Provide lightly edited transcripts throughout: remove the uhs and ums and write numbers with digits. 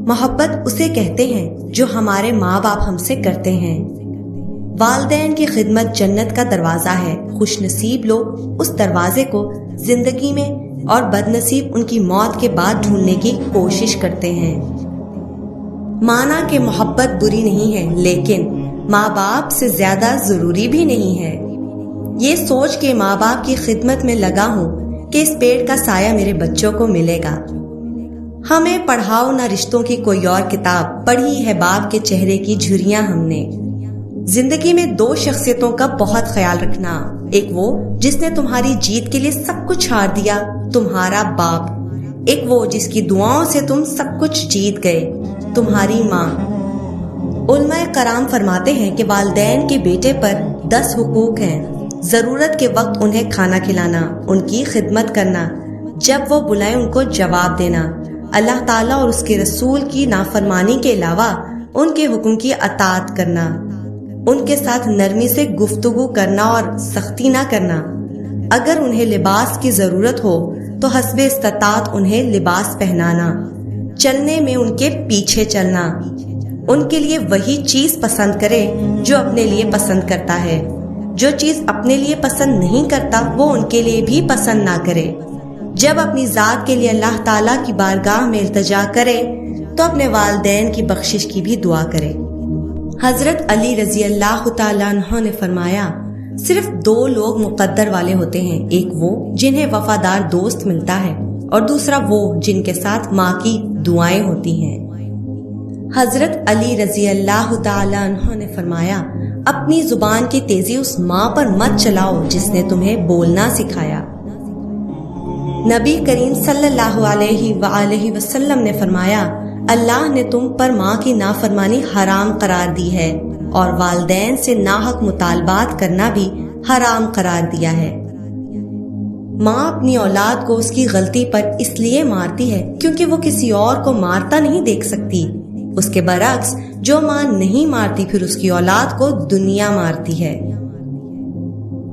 محبت اسے کہتے ہیں جو ہمارے ماں باپ ہم سے کرتے ہیں۔ والدین کی خدمت جنت کا دروازہ ہے۔ خوش نصیب لوگ اس دروازے کو زندگی میں اور بد نصیب ان کی موت کے بعد ڈھونڈنے کی کوشش کرتے ہیں۔ مانا کہ محبت بری نہیں ہے، لیکن ماں باپ سے زیادہ ضروری بھی نہیں ہے۔ یہ سوچ کے ماں باپ کی خدمت میں لگا ہوں کہ اس پیڑ کا سایہ میرے بچوں کو ملے گا۔ ہمیں پڑھاؤ نہ رشتوں کی کوئی اور کتاب، پڑھی ہے باپ کے چہرے کی جھریاں ہم نے۔ زندگی میں دو شخصیتوں کا بہت خیال رکھنا، ایک وہ جس نے تمہاری جیت کے لیے سب کچھ ہار دیا، تمہارا باپ، ایک وہ جس کی دعاؤں سے تم سب کچھ جیت گئے، تمہاری ماں۔ علماء کرام فرماتے ہیں کہ والدین کے بیٹے پر 10 حقوق ہیں۔ ضرورت کے وقت انہیں کھانا کھلانا، ان کی خدمت کرنا، جب وہ بلائیں ان کو جواب دینا، اللہ تعالیٰ اور اس کے رسول کی نافرمانی کے علاوہ ان کے حکم کی اطاعت کرنا، ان کے ساتھ نرمی سے گفتگو کرنا اور سختی نہ کرنا۔ اگر انہیں لباس کی ضرورت ہو تو حسب استطاعت انہیں لباس پہنانا، چلنے میں ان کے پیچھے چلنا، ان کے لیے وہی چیز پسند کرے جو اپنے لیے پسند کرتا ہے، جو چیز اپنے لیے پسند نہیں کرتا وہ ان کے لیے بھی پسند نہ کرے۔ جب اپنی ذات کے لیے اللہ تعالیٰ کی بارگاہ میں التجا کرے تو اپنے والدین کی بخشش کی بھی دعا کرے۔ حضرت علی رضی اللہ تعالیٰ عنہ نے فرمایا، صرف 2 لوگ مقدر والے ہوتے ہیں، ایک وہ جنہیں وفادار دوست ملتا ہے اور دوسرا وہ جن کے ساتھ ماں کی دعائیں ہوتی ہیں۔ حضرت علی رضی اللہ تعالیٰ عنہ نے فرمایا، اپنی زبان کی تیزی اس ماں پر مت چلاؤ جس نے تمہیں بولنا سکھایا۔ نبی کریم صلی اللہ علیہ وآلہ وسلم نے فرمایا، اللہ نے تم پر ماں کی نافرمانی حرام قرار دی ہے اور والدین سے ناحق مطالبات کرنا بھی حرام قرار دیا ہے۔ ماں اپنی اولاد کو اس کی غلطی پر اس لیے مارتی ہے کیونکہ وہ کسی اور کو مارتا نہیں دیکھ سکتی۔ اس کے برعکس جو ماں نہیں مارتی پھر اس کی اولاد کو دنیا مارتی ہے۔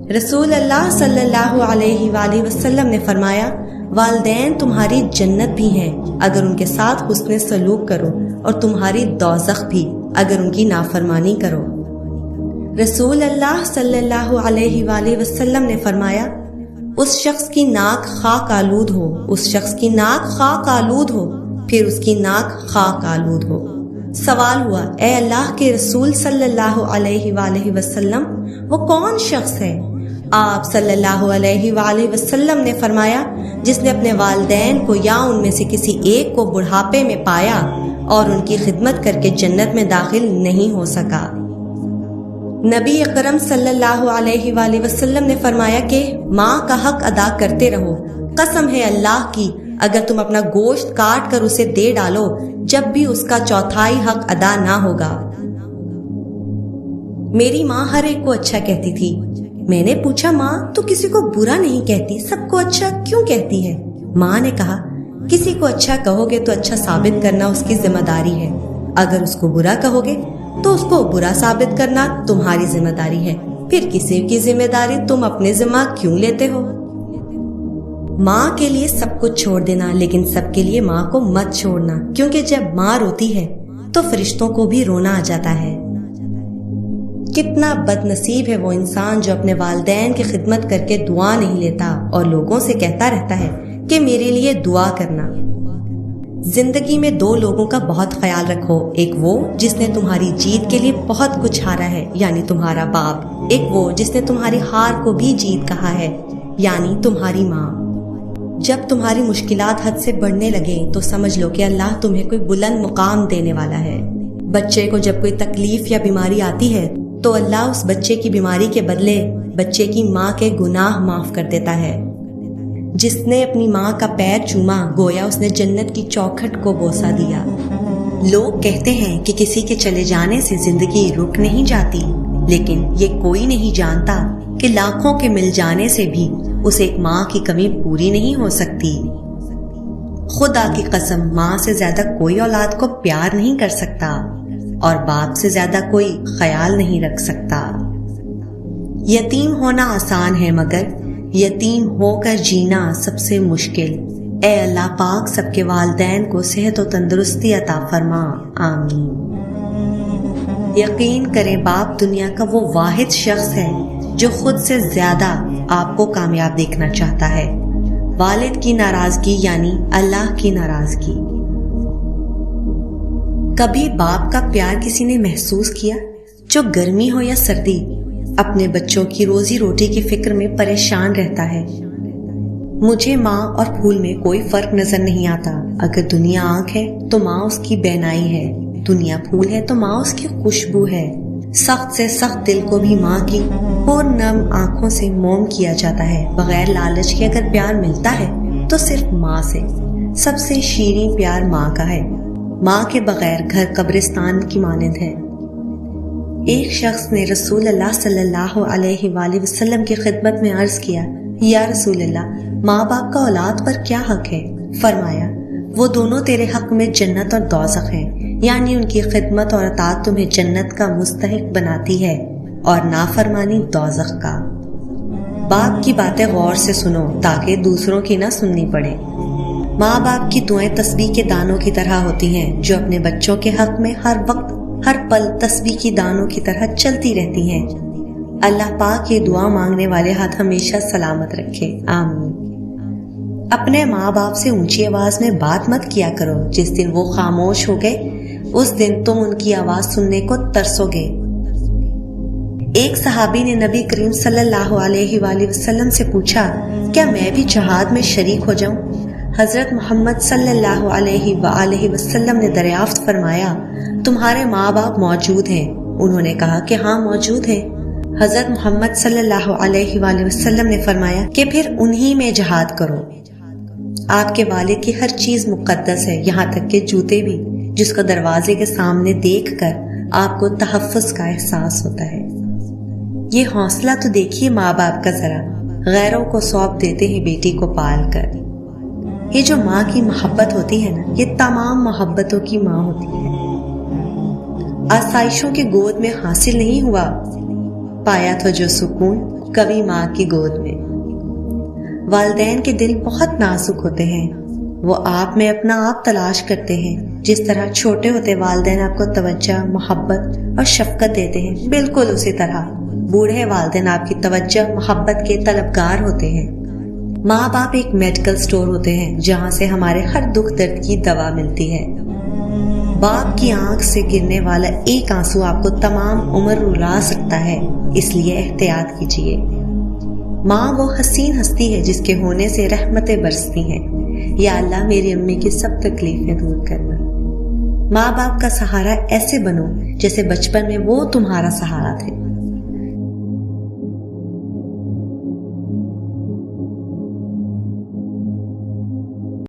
رسول اللہ صلی اللہ علیہ وآلہ وسلم نے فرمایا، والدین تمہاری جنت بھی ہیں اگر ان کے ساتھ حسن سلوک کرو، اور تمہاری دوزخ بھی اگر ان کی نافرمانی کرو۔ رسول اللہ صلی اللہ علیہ وآلہ وسلم نے فرمایا، اس شخص کی ناک خاک آلود ہو، اس شخص کی ناک خاک آلود ہو، پھر اس کی ناک خاک آلود ہو۔ سوال ہوا، اے اللہ کے رسول صلی اللہ علیہ وآلہ وسلم، وہ کون شخص ہے؟ آپ صلی اللہ علیہ وآلہ وسلم نے فرمایا، جس نے اپنے والدین کو یا ان میں سے کسی ایک کو بڑھاپے میں پایا اور ان کی خدمت کر کے جنت میں داخل نہیں ہو سکا۔ نبی اکرم صلی اللہ علیہ وآلہ وسلم نے فرمایا کہ ماں کا حق ادا کرتے رہو، قسم ہے اللہ کی اگر تم اپنا گوشت کاٹ کر اسے دے ڈالو جب بھی اس کا 1/4 حق ادا نہ ہوگا۔ میری ماں ہر ایک کو اچھا کہتی تھی۔ میں نے پوچھا، ماں تو کسی کو برا نہیں کہتی، سب کو اچھا کیوں کہتی ہے؟ ماں نے کہا، کسی کو اچھا کہو گے تو اچھا ثابت کرنا اس کی ذمہ داری ہے، اگر اس کو برا کہو گے تو اس کو برا ثابت کرنا تمہاری ذمہ داری ہے، پھر کسی کی ذمہ داری تم اپنے ذمہ کیوں لیتے ہو؟ ماں کے لیے سب کچھ چھوڑ دینا، لیکن سب کے لیے ماں کو مت چھوڑنا، کیونکہ جب ماں روتی ہے تو فرشتوں کو بھی رونا آ جاتا ہے۔ کتنا بد نصیب ہے وہ انسان جو اپنے والدین کی خدمت کر کے دعا نہیں لیتا اور لوگوں سے کہتا رہتا ہے کہ میرے لیے دعا کرنا۔ زندگی میں 2 لوگوں کا بہت خیال رکھو، ایک وہ جس نے تمہاری جیت کے لیے بہت کچھ ہارا ہے یعنی تمہارا باپ، ایک وہ جس نے تمہاری ہار کو بھی جیت کہا ہے یعنی تمہاری ماں۔ جب تمہاری مشکلات حد سے بڑھنے لگیں تو سمجھ لو کہ اللہ تمہیں کوئی بلند مقام دینے والا ہے۔ بچے کو جب کوئی تکلیف یا بیماری آتی ہے تو اللہ اس بچے کی بیماری کے بدلے بچے کی ماں کے گناہ معاف کر دیتا ہے۔ جس نے اپنی ماں کا پیر چوما گویا اس نے جنت کی چوکھٹ کو بوسہ دیا۔ لوگ کہتے ہیں کہ کسی کے چلے جانے سے زندگی رک نہیں جاتی، لیکن یہ کوئی نہیں جانتا کہ لاکھوں کے مل جانے سے بھی اسے ایک ماں کی کمی پوری نہیں ہو سکتی۔ خدا کی قسم، ماں سے زیادہ کوئی اولاد کو پیار نہیں کر سکتا اور باپ سے زیادہ کوئی خیال نہیں رکھ سکتا۔ یتیم ہونا آسان ہے مگر یتیم ہو کر جینا سب سے مشکل۔ اے اللہ پاک سب کے والدین کو صحت و تندرستی عطا فرما، آمین۔ یقین کریں باپ دنیا کا وہ واحد شخص ہے جو خود سے زیادہ آپ کو کامیاب دیکھنا چاہتا ہے۔ والد کی ناراضگی یعنی اللہ کی ناراضگی۔ کبھی باپ کا پیار کسی نے محسوس کیا؟ جو گرمی ہو یا سردی اپنے بچوں کی روزی روٹی کی فکر میں پریشان رہتا ہے۔ مجھے ماں اور پھول میں کوئی فرق نظر نہیں آتا۔ اگر دنیا آنکھ ہے تو ماں اس کی بینائی ہے، دنیا پھول ہے تو ماں اس کی خوشبو ہے۔ سخت سے سخت دل کو بھی ماں کی پرنم آنکھوں سے موم کیا جاتا ہے۔ بغیر لالچ کے اگر پیار ملتا ہے تو صرف ماں سے۔ سب سے شیریں پیار ماں کا ہے۔ ماں کے بغیر گھر قبرستان کی مانند ہے۔ ایک شخص نے رسول اللہ صلی اللہ علیہ وآلہ وسلم کی خدمت میں عرض کیا، یا رسول اللہ، ماں باپ کا اولاد پر کیا حق ہے؟ فرمایا، وہ دونوں تیرے حق میں جنت اور دوزخ ہیں، یعنی ان کی خدمت اور اطاعت تمہیں جنت کا مستحق بناتی ہے اور نافرمانی دوزخ کا۔ باپ کی باتیں غور سے سنو تاکہ دوسروں کی نہ سننی پڑے۔ ماں باپ کی دعائیں تسبیح کے دانوں کی طرح ہوتی ہیں جو اپنے بچوں کے حق میں ہر وقت ہر پل تسبیح کی دانوں کی طرح چلتی رہتی ہیں۔ اللہ پاک یہ دعا مانگنے والے ہاتھ ہمیشہ سلامت رکھے، آمین۔ اپنے ماں باپ سے اونچی آواز میں بات مت کیا کرو۔ جس دن وہ خاموش ہو گئے اس دن تم ان کی آواز سننے کو ترسو گے۔ ایک صحابی نے نبی کریم صلی اللہ علیہ وآلہ وسلم سے پوچھا، کیا میں بھی جہاد میں شریک ہو جاؤں؟ حضرت محمد صلی اللہ علیہ وآلہ وسلم نے دریافت فرمایا، تمہارے ماں باپ موجود ہیں؟ انہوں نے کہا کہ ہاں موجود ہیں۔ حضرت محمد صلی اللہ علیہ وآلہ وسلم نے فرمایا کہ پھر انہی میں جہاد کرو۔ آپ کے والد کی ہر چیز مقدس ہے، یہاں تک کہ جوتے بھی، جس کو دروازے کے سامنے دیکھ کر آپ کو تحفظ کا احساس ہوتا ہے۔ یہ حوصلہ تو دیکھیے ماں باپ کا ذرا، غیروں کو سونپ دیتے ہیں بیٹی کو پال کر۔ یہ جو ماں کی محبت ہوتی ہے نا، یہ تمام محبتوں کی ماں ہوتی ہے۔ آسائشوں کی گود میں حاصل نہیں ہوا، پایا تو جو سکون کبھی ماں کی گود میں۔ والدین کے دل بہت نازک ہوتے ہیں، وہ آپ میں اپنا آپ تلاش کرتے ہیں۔ جس طرح چھوٹے ہوتے والدین آپ کو توجہ، محبت اور شفقت دیتے ہیں، بالکل اسی طرح بوڑھے والدین آپ کی توجہ، محبت کے طلبگار ہوتے ہیں۔ ماں باپ ایک میڈیکل سٹور ہوتے ہیں جہاں سے ہمارے ہر دکھ درد کی دوا ملتی ہے۔ باپ کی آنکھ سے گرنے والا ایک آنسو آپ کو تمام عمر رلا سکتا ہے، اس لیے احتیاط کیجیے۔ ماں وہ حسین ہستی ہے جس کے ہونے سے رحمتیں برستی ہیں۔ یا اللہ میری امی کی سب تکلیفیں دور کرنا۔ ماں باپ کا سہارا ایسے بنو جیسے بچپن میں وہ تمہارا سہارا تھے۔